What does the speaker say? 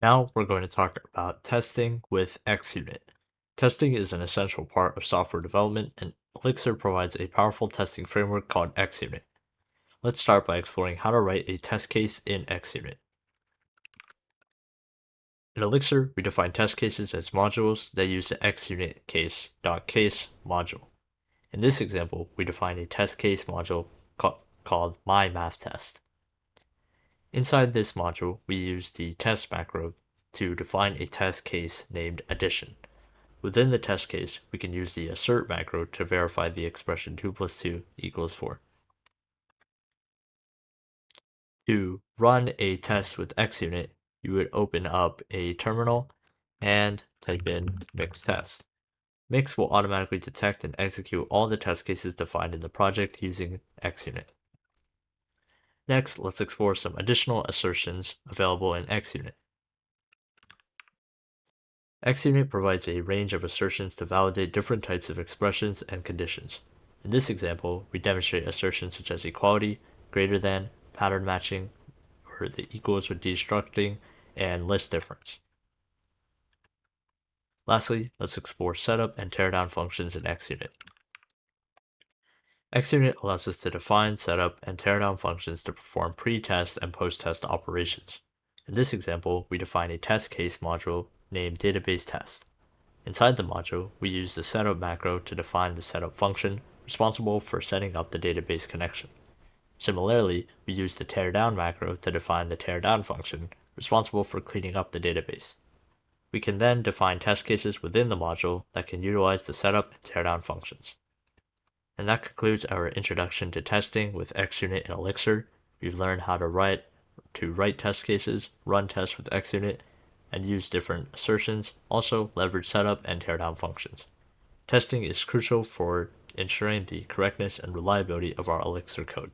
Now we're going to talk about testing with ExUnit. Testing is an essential part of software development, and Elixir provides a powerful testing framework called ExUnit. Let's start by exploring how to write a test case in ExUnit. In Elixir, we define test cases as modules that use the ExUnit case.case module. In this example, we define a test case module called myMathTest. Inside this module, we use the test macro to define a test case named addition. Within the test case, we can use the assert macro to verify the expression 2 plus 2 equals 4. To run a test with ExUnit, you would open up a terminal and type in mix test. Mix will automatically detect and execute all the test cases defined in the project using ExUnit. Next, let's explore some additional assertions available in ExUnit. ExUnit provides a range of assertions to validate different types of expressions and conditions. In this example, we demonstrate assertions such as equality, greater than, pattern matching, or the equals with destructing, and list difference. Lastly, let's explore setup and teardown functions in ExUnit. ExUnit allows us to define, setup, and teardown functions to perform pre-test and post-test operations. In this example, we define a test case module named database test. Inside the module, we use the setup macro to define the setup function responsible for setting up the database connection. Similarly, we use the teardown macro to define the teardown function responsible for cleaning up the database. We can then define test cases within the module that can utilize the setup and teardown functions. And that concludes our introduction to testing with ExUnit and Elixir. We've learned how to write test cases, run tests with ExUnit, and use different assertions, also leverage setup and teardown functions. Testing is crucial for ensuring the correctness and reliability of our Elixir code.